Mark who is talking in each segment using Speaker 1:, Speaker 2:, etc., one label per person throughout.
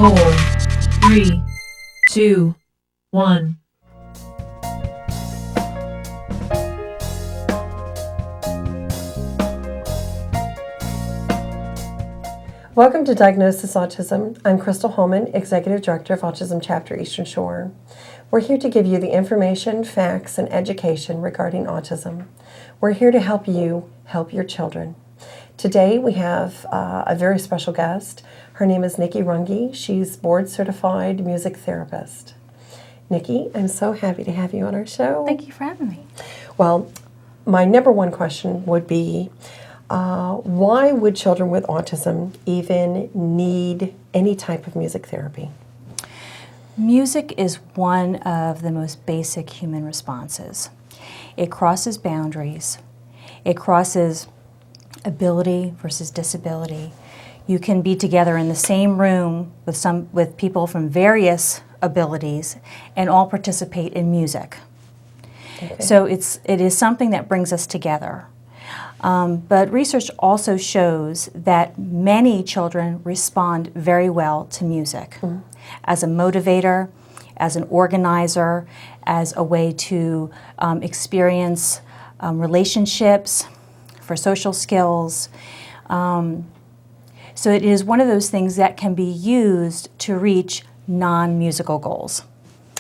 Speaker 1: 4, 3, 2, 1.
Speaker 2: Welcome to Diagnosis Autism. I'm Crystal Holman, Executive Director of Autism Chapter Eastern Shore. We're here to give you the information, facts, and education regarding autism. We're here to help you help your children. Today we have a very special guest. Her name is Niki Runge. She's board-certified music therapist. Niki, I'm so happy to have you on our show.
Speaker 3: Thank you for having me.
Speaker 2: Well, my number one question would be, why would children with autism even need any type of music therapy?
Speaker 3: Music is one of the most basic human responses. It crosses boundaries. It crosses ability versus disability. You can be together in the same room with people from various abilities and all participate in music. Okay. So it is something that brings us together. But research also shows that many children respond very well to music as a motivator, as an organizer, as a way to experience relationships, for social skills. So it is one of those things that can be used to reach non-musical goals.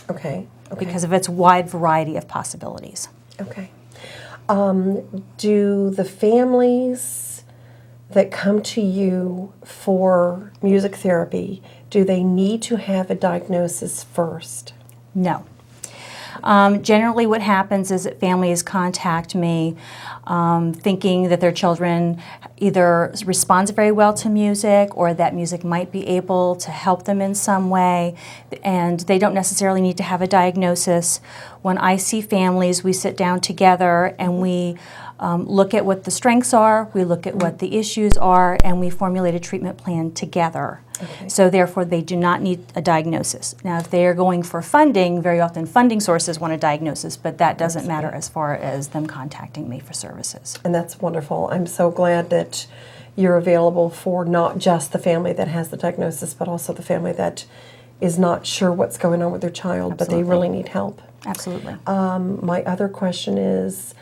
Speaker 2: Okay.
Speaker 3: Because of its wide variety of possibilities.
Speaker 2: Okay. Do the families that come to you for music therapy, do they need to have a diagnosis first?
Speaker 3: No. Generally what happens is that families contact me thinking that their children either responds very well to music or that music might be able to help them in some way, and they don't necessarily need to have a diagnosis. When I see families, we sit down together and we look at what the strengths are, we look at what the issues are, and we formulate a treatment plan together. Okay. So therefore they do not need a diagnosis. Now if they are going for funding, very often funding sources want a diagnosis, but that doesn't matter as far as them contacting me for services.
Speaker 2: And that's wonderful. I'm so glad that you're available for not just the family that has the diagnosis, but also the family that is not sure what's going on with their child, but they really need help.
Speaker 3: Absolutely.
Speaker 2: My other question is,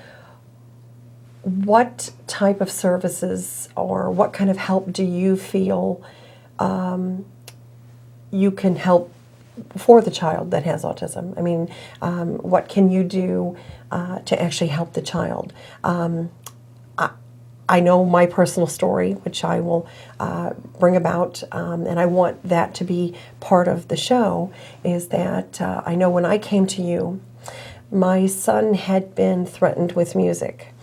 Speaker 2: what type of services or what kind of help do you feel you can help for the child that has autism? I mean, what can you do to actually help the child? I know my personal story, which I will bring about, and I want that to be part of the show, is that I know when I came to you, my son had been threatened with music.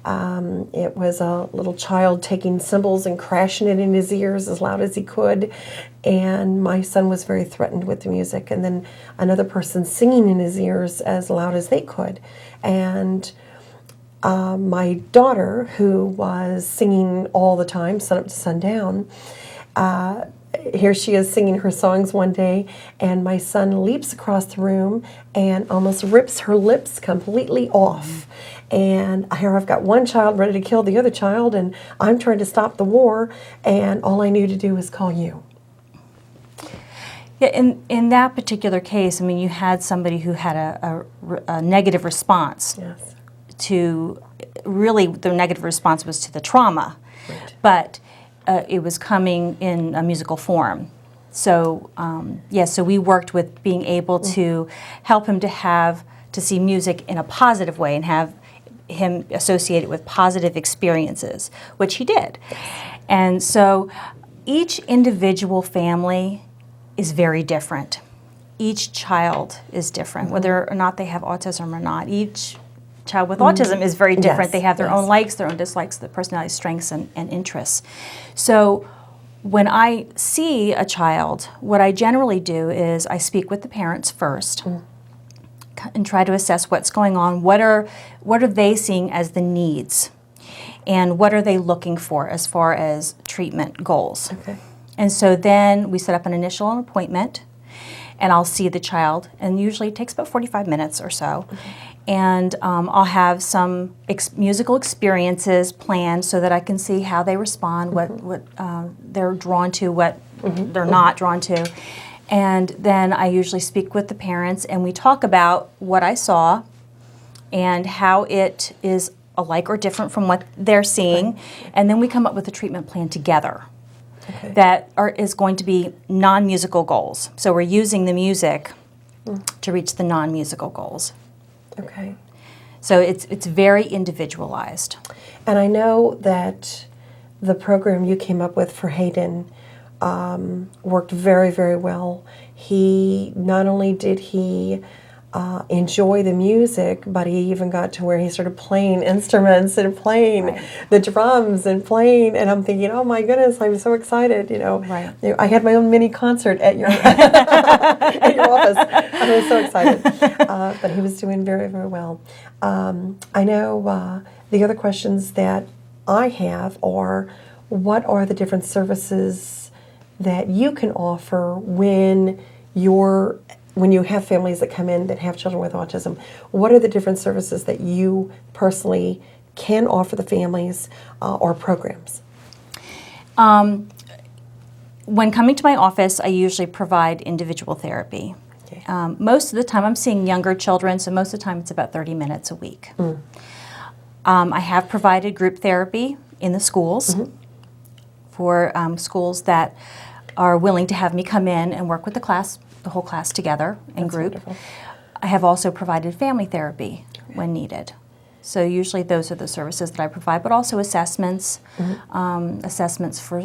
Speaker 2: It was a little child taking cymbals and crashing it in his ears as loud as he could, and my son was very threatened with the music, and then another person singing in his ears as loud as they could. And my daughter, who was singing all the time, sun up to sundown, here she is singing her songs one day, and my son leaps across the room and almost rips her lips completely off. And here I've got one child ready to kill the other child, and I'm trying to stop the war, and all I knew to do was call you.
Speaker 3: Yeah, in that particular case, I mean, you had somebody who had a negative response.
Speaker 2: Yes.
Speaker 3: To really, the negative response was to the trauma, right. But it was coming in a musical form. So so we worked with being able to help him to see music in a positive way and have him associate it with positive experiences, which he did. Yes. And so each individual family is very different. Each child is different, whether or not they have autism or not. Each child with autism is very different.
Speaker 2: Yes,
Speaker 3: they have their own likes, their own dislikes, their personality strengths and interests. So when I see a child, what I generally do is I speak with the parents first and try to assess what's going on, what are they seeing as the needs, and what are they looking for as far as treatment goals. Okay. And so then we set up an initial appointment, and I'll see the child, and usually it takes about 45 minutes or so. And I'll have some musical experiences planned so that I can see how they respond, what they're drawn to, what they're not drawn to. And then I usually speak with the parents and we talk about what I saw and how it is alike or different from what they're seeing. And then we come up with a treatment plan together that is going to be non-musical goals. So we're using the music to reach the non-musical goals.
Speaker 2: Okay.
Speaker 3: So it's very individualized.
Speaker 2: And I know that the program you came up with for Hayden worked very, very well. He, not only did he enjoy the music, but he even got to where he started playing instruments and playing the drums and playing, and I'm thinking, oh my goodness, I'm so excited, you know.
Speaker 3: Right.
Speaker 2: You know, I had my own mini concert at your at your office. I was so excited. But he was doing very, very well. I know the other questions that I have are, what are the different services that you can offer when you have families that come in that have children with autism? What are the different services that you personally can offer the families or programs?
Speaker 3: When coming to my office, I usually provide individual therapy.
Speaker 2: Okay.
Speaker 3: Most of the time, I'm seeing younger children, so most of the time it's about 30 minutes a week. I have provided group therapy in the schools for schools that are willing to have me come in and work with the whole class together in group.
Speaker 2: Wonderful.
Speaker 3: I have also provided family therapy when needed. So usually those are the services that I provide, but also assessments, assessments for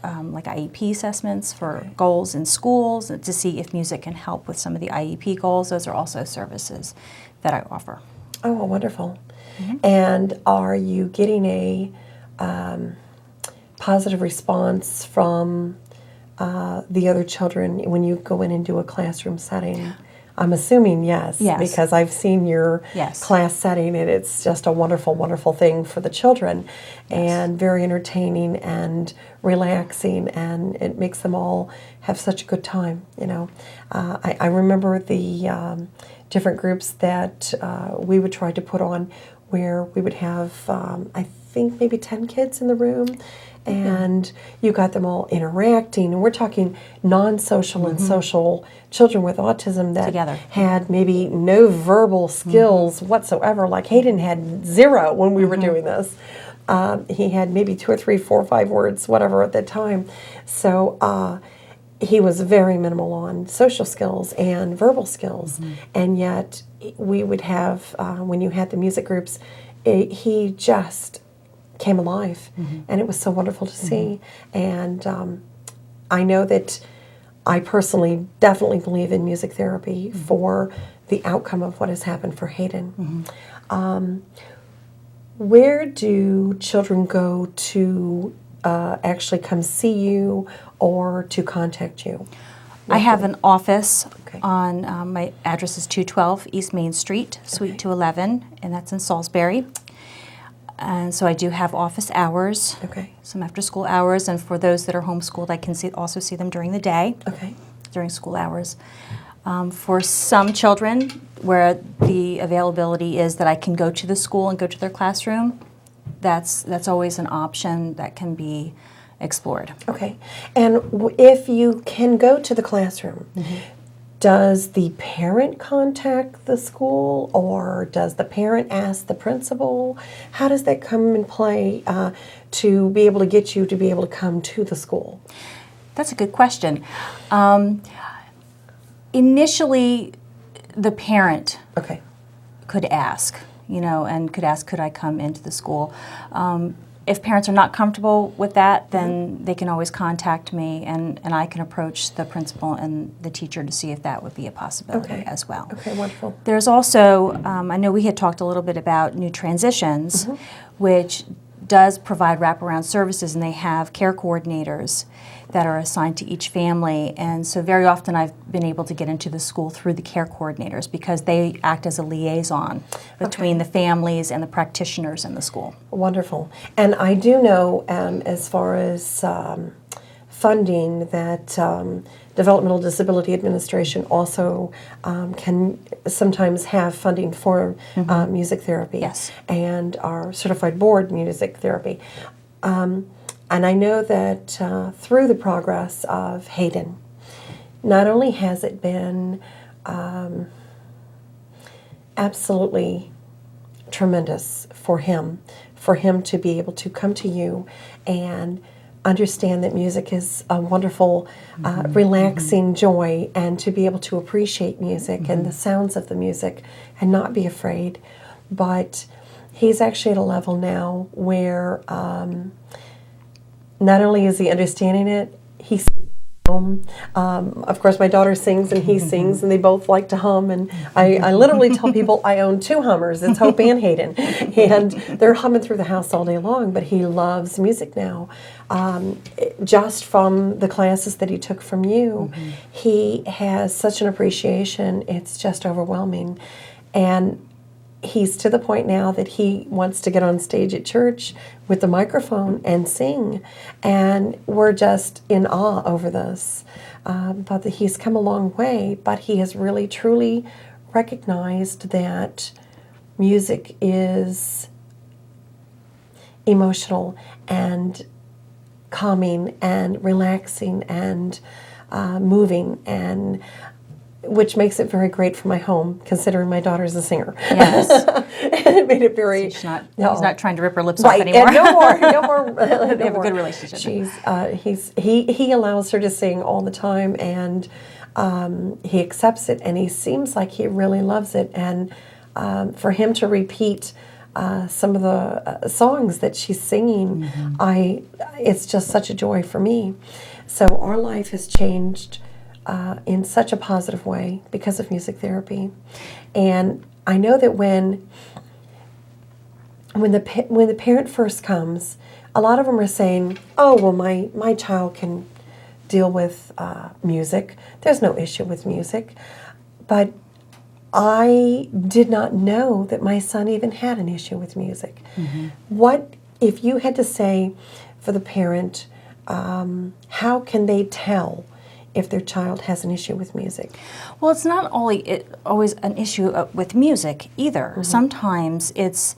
Speaker 3: like IEP assessments for goals in schools to see if music can help with some of the IEP goals. Those are also services that I offer.
Speaker 2: Oh, well, wonderful. And are you getting a positive response from the other children when you go in and do a classroom setting? I'm assuming yes, because I've seen your class setting, and it's just a wonderful, wonderful thing for the children, and very entertaining and relaxing, and it makes them all have such a good time. You know, I remember the different groups that we would try to put on, where we would have I think maybe 10 kids in the room. And you got them all interacting, and we're talking non-social and social children with autism that had maybe no verbal skills whatsoever. Like Hayden had 0 when we were doing this. He had maybe 2 or 3, 4 or 5 words, whatever, at that time. So he was very minimal on social skills and verbal skills. And yet we would have, when you had the music groups, he just came alive, and it was so wonderful to see. And I know that I personally definitely believe in music therapy for the outcome of what has happened for Hayden. Where do children go to actually come see you or to contact you?
Speaker 3: I have an office on, my address is 212 East Main Street, Suite 211, and that's in Salisbury. And so I do have office hours, some after-school hours, and for those that are homeschooled, I can also see them during the day, during school hours. For some children, where the availability is that I can go to the school and go to their classroom, that's always an option that can be explored.
Speaker 2: Okay. And if you can go to the classroom, does the parent contact the school, or does the parent ask the principal? How does that come in play to be able to get you to be able to come to the school?
Speaker 3: That's a good question. Initially, the parent could ask, and could ask, could I come into the school? If parents are not comfortable with that, then they can always contact me, and I can approach the principal and the teacher to see if that would be a possibility as well.
Speaker 2: Okay, wonderful.
Speaker 3: There's also, I know we had talked a little bit about New Transitions, which does provide wraparound services, and they have care coordinators that are assigned to each family. And so very often I've been able to get into the school through the care coordinators, because they act as a liaison between the families and the practitioners in the school.
Speaker 2: Wonderful. And I do know, as far as funding, that Developmental Disability Administration also can sometimes have funding for music therapy, and our certified board music therapy. And I know that through the progress of Hayden, not only has it been absolutely tremendous for him to be able to come to you and understand that music is a wonderful, relaxing joy, and to be able to appreciate music and the sounds of the music and not be afraid. But he's actually at a level now where not only is he understanding it, he's home. Of course, my daughter sings and he sings, and they both like to hum. And I literally tell people I own two hummers. It's Hope and Hayden, and they're humming through the house all day long. But he loves music now. Just from the classes that he took from you, he has such an appreciation. It's just overwhelming, and he's to the point now that he wants to get on stage at church with the microphone and sing, and we're just in awe over this. But he's come a long way, but he has really truly recognized that music is emotional and calming and relaxing and moving, and which makes it very great for my home, considering my daughter's a singer.
Speaker 3: Yes.
Speaker 2: And it made it very...
Speaker 3: He's not trying to rip her lips off
Speaker 2: Right,
Speaker 3: anymore.
Speaker 2: and no more.
Speaker 3: They have a good relationship.
Speaker 2: He allows her to sing all the time, and he accepts it, and he seems like he really loves it. And for him to repeat some of the songs that she's singing, it's just such a joy for me. So our life has changed in such a positive way because of music therapy. And I know that when the parent first comes, a lot of them are saying, "Oh, well, my child can deal with music. There's no issue with music." But I did not know that my son even had an issue with music. What if you had to say for the parent, how can they tell if their child has an issue with music?
Speaker 3: Well, it's not always an issue with music either. Sometimes it's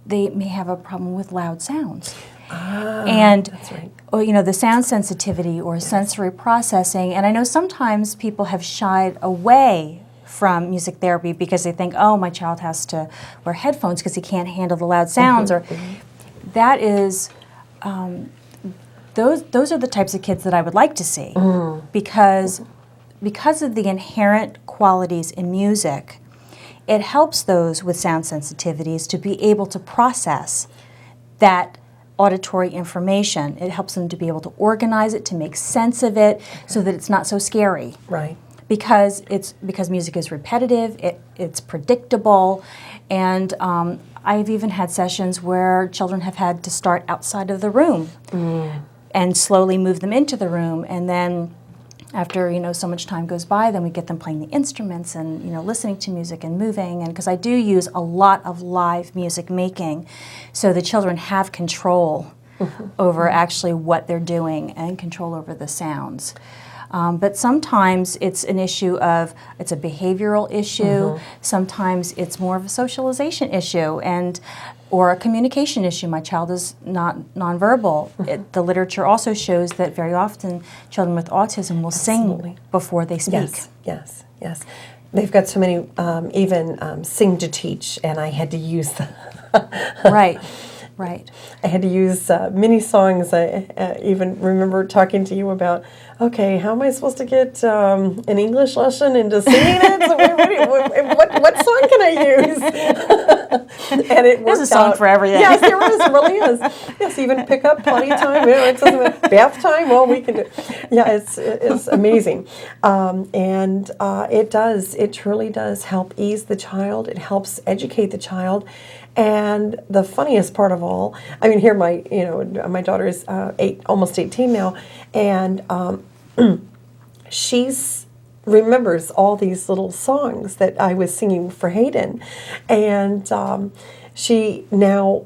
Speaker 3: they may have a problem with loud sounds. And
Speaker 2: that's right.
Speaker 3: or, the sound sensitivity or sensory processing. And I know sometimes people have shied away from music therapy because they think, oh, my child has to wear headphones because he can't handle the loud sounds. Or that is, those are the types of kids that I would like to see, because of the inherent qualities in music, it helps those with sound sensitivities to be able to process that auditory information. It helps them to be able to organize it, to make sense of it, so that it's not so scary.
Speaker 2: Right.
Speaker 3: Because music is repetitive, it's predictable, and I've even had sessions where children have had to start outside of the room and slowly move them into the room, and then after so much time goes by, then we get them playing the instruments and listening to music and moving. And because I do use a lot of live music making, so the children have control over actually what they're doing and control over the sounds. But sometimes it's an issue it's a behavioral issue. Sometimes it's more of a socialization issue or a communication issue. My child is not nonverbal. The literature also shows that very often children with autism will sing before they speak.
Speaker 2: Yes. They've got so many, even sing to teach, and I had to use
Speaker 3: Right.
Speaker 2: I had to use many songs. I even remember talking to you about, okay, how am I supposed to get an English lesson into singing it? So what song can I use? And it
Speaker 3: There's a song for everything.
Speaker 2: Yes, there is. It really is. Yes, even pick up potty time. It's bath time. Well, we can do. Yeah, it's amazing, and it truly does help ease the child. It helps educate the child. And the funniest part of all, I mean, here my daughter is almost 18 now, and she's remembers all these little songs that I was singing for Hayden, and she now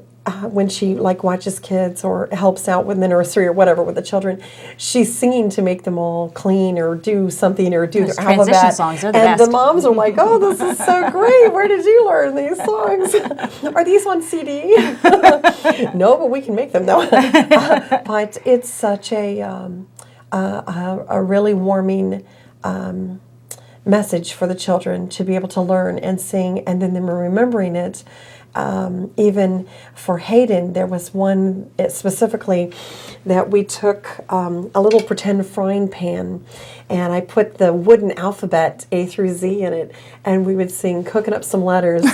Speaker 2: when she like watches kids or helps out with the nursery or whatever with the children, she's singing to make them all clean or do something or do
Speaker 3: Those
Speaker 2: their
Speaker 3: transition
Speaker 2: alphabet.
Speaker 3: songs are the
Speaker 2: and
Speaker 3: best.
Speaker 2: the moms are like, "Oh, this is so great! Where did you learn these songs? Are these on CD?" No, but we can make them though. But it's such a really warming message for the children to be able to learn and sing, and then them remembering it. Even for Hayden, there was one specifically that we took a little pretend frying pan, and I put the wooden alphabet A through Z in it, and we would sing "Cooking Up Some Letters,"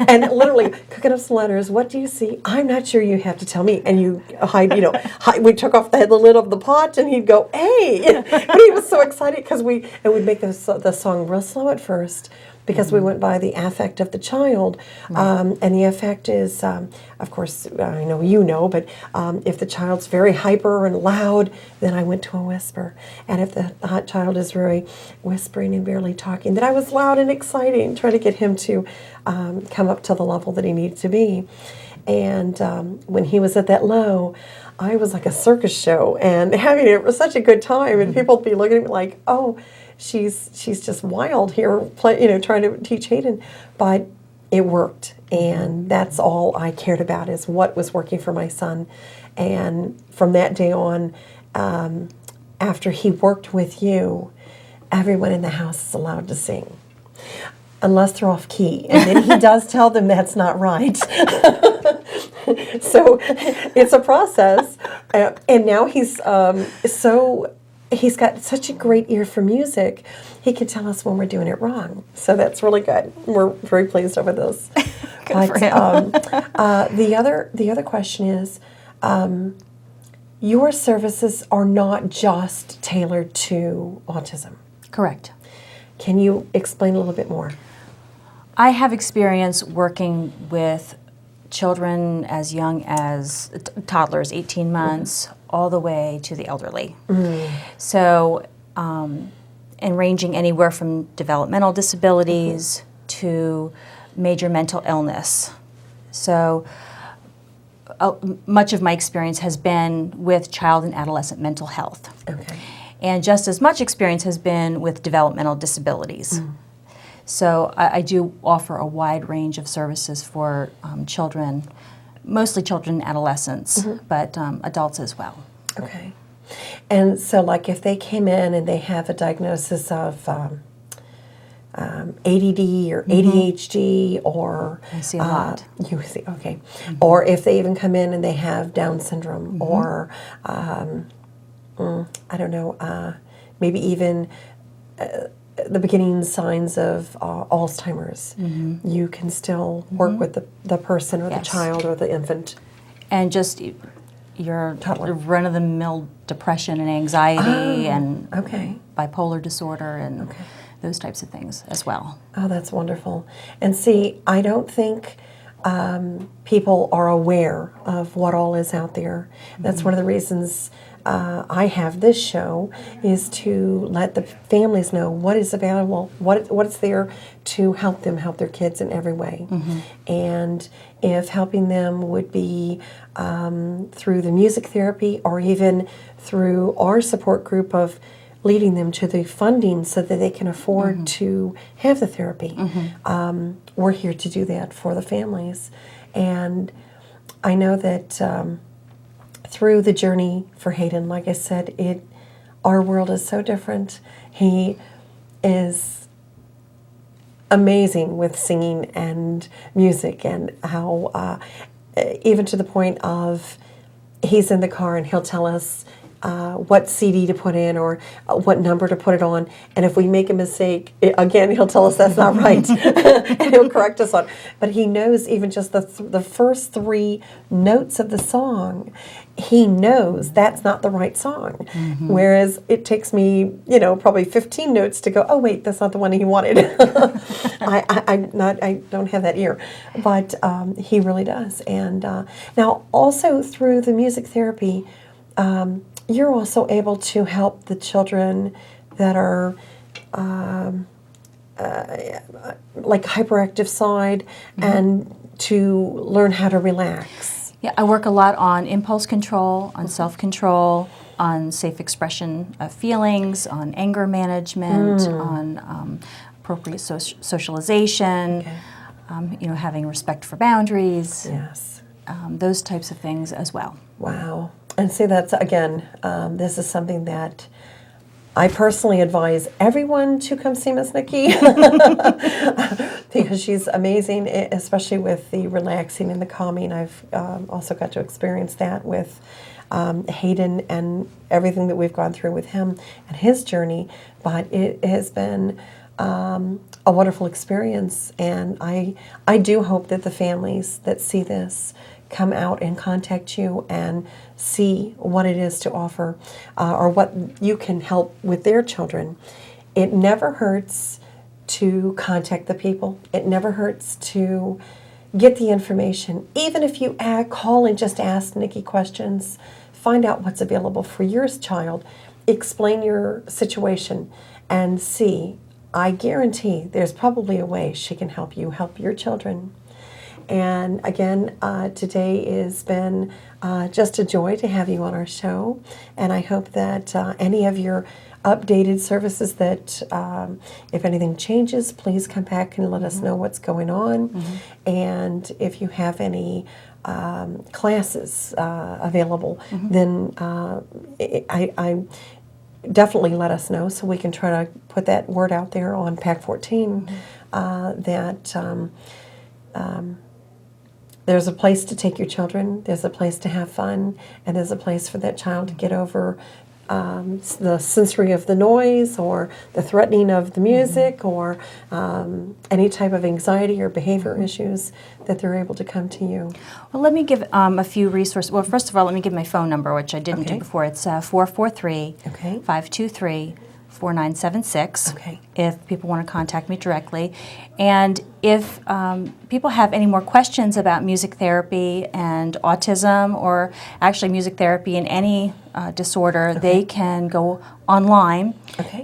Speaker 2: and literally cooking up some letters. What do you see? I'm not sure. You have to tell me. And you hide. We took off the lid of the pot, and he'd go, "Hey!" But he was so excited because we'd make the song real slow at first, because we went by the affect of the child. And the affect is, of course, I know you know, but if the child's very hyper and loud, then I went to a whisper. And if the hot child is very whispering and barely talking, then I was loud and exciting, trying to get him to come up to the level that he needed to be. And when he was at that low, I was like a circus show and having it such a good time. And people would be looking at me like, "Oh, she's just wild here, trying to teach Hayden," but it worked, and that's all I cared about, is what was working for my son. And from that day on, after he worked with you, everyone in the house is allowed to sing, unless they're off key, and then he does tell them that's not right. So it's a process, and now he's he's got such a great ear for music. He can tell us when we're doing it wrong. So that's really good. We're very pleased over this.
Speaker 3: Good for him.
Speaker 2: The other question is, your services are not just tailored to autism.
Speaker 3: Correct.
Speaker 2: Can you explain a little bit more?
Speaker 3: I have experience working with children as young as toddlers, 18 months, all the way to the elderly. So, and ranging anywhere from developmental disabilities to major mental illness. So, much of my experience has been with child and adolescent mental health.
Speaker 2: Okay.
Speaker 3: And just as much experience has been with developmental disabilities. So I do offer a wide range of services for children, mostly children and adolescents, but adults as well.
Speaker 2: Okay. And so, like, if they came in and they have a diagnosis of ADD or ADHD or...
Speaker 3: I see a lot.
Speaker 2: You see, okay. Or if they even come in and they have Down syndrome or, I don't know, maybe even... the beginning signs of Alzheimer's, you can still work with the person or the child or the infant.
Speaker 3: And just your run-of-the-mill depression and anxiety and bipolar disorder and those types of things as well.
Speaker 2: Oh, that's wonderful. And see, I don't think people are aware of what all is out there. That's one of the reasons I have this show, is to let the families know what is available, what is there to help them help their kids in every way. And if helping them would be through the music therapy or even through our support group of leading them to the funding so that they can afford to have the therapy, we're here to do that for the families. And I know that through the journey for Hayden, like I said, our world is so different. He is amazing with singing and music, and how even to the point of he's in the car and he'll tell us what CD to put in or what number to put it on, and if we make a mistake, again, he'll tell us that's not right, and he'll correct us on. But he knows even just the first 3 notes of the song, he knows that's not the right song. Whereas it takes me, probably 15 notes to go, oh wait, that's not the one he wanted. I don't have that ear, but he really does. And now also through the music therapy, you're also able to help the children that are like hyperactive side and to learn how to relax.
Speaker 3: Yeah, I work a lot on impulse control, on self-control, on safe expression of feelings, on anger management, on appropriate socialization,
Speaker 2: Okay.
Speaker 3: Having respect for boundaries,
Speaker 2: Yes.
Speaker 3: those types of things as well.
Speaker 2: Wow. And see, that's, again, this is something that I personally advise everyone to come see Miss Niki because she's amazing, especially with the relaxing and the calming. I've also got to experience that with Hayden and everything that we've gone through with him and his journey. But it has been a wonderful experience, and I do hope that the families that see this come out and contact you and see what it is to offer or what you can help with their children. It never hurts to contact the people. It never hurts to get the information. Even if you call and just ask Niki questions, find out what's available for your child, explain your situation, and see. I guarantee there's probably a way she can help you help your children. And again, today has been just a joy to have you on our show. And I hope that any of your updated services that if anything changes, please come back and let us know what's going on. And if you have any classes available, then I definitely let us know so we can try to put that word out there on PAC 14 that there's a place to take your children, there's a place to have fun, and there's a place for that child to get over the sensory of the noise or the threatening of the music or any type of anxiety or behavior issues, that they're able to come to you.
Speaker 3: Well, let me give a few resources. Well, first of all, let me give my phone number, which I didn't do before. It's 443-523-4976
Speaker 2: Okay.
Speaker 3: if people want to contact me directly. And if people have any more questions about music therapy and autism, or actually music therapy in any disorder, they can go online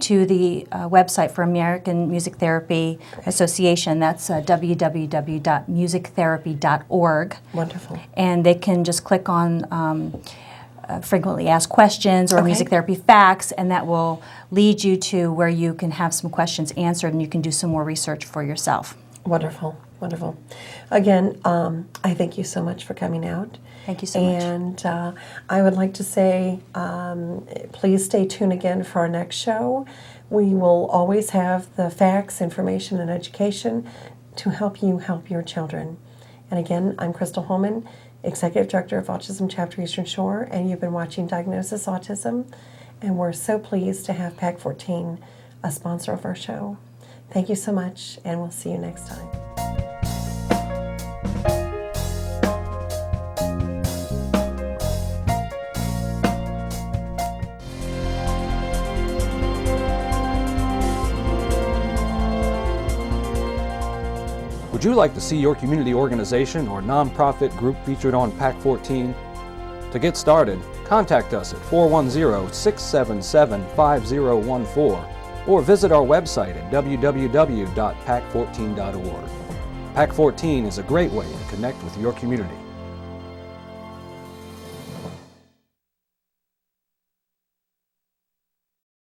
Speaker 3: to the website for American Music Therapy Association. That's www.musictherapy.org.
Speaker 2: Wonderful.
Speaker 3: And they can just click on frequently asked questions or music therapy facts, and that will lead you to where you can have some questions answered and you can do some more research for yourself.
Speaker 2: Wonderful, wonderful. Again, I thank you so much for coming out.
Speaker 3: Thank you so much.
Speaker 2: And I would like to say, please stay tuned again for our next show. We will always have the facts, information, and education to help you help your children. And again, I'm Crystal Holman, Executive Director of Autism Chapter Eastern Shore, and you've been watching Diagnosis Autism, and we're so pleased to have PAC 14 a sponsor of our show. Thank you so much, and we'll see you next time.
Speaker 4: Would you like to see your community organization or nonprofit group featured on PAC 14? To get started, contact us at 410-677-5014 or visit our website at www.pac14.org. PAC 14 is a great way to connect with your community.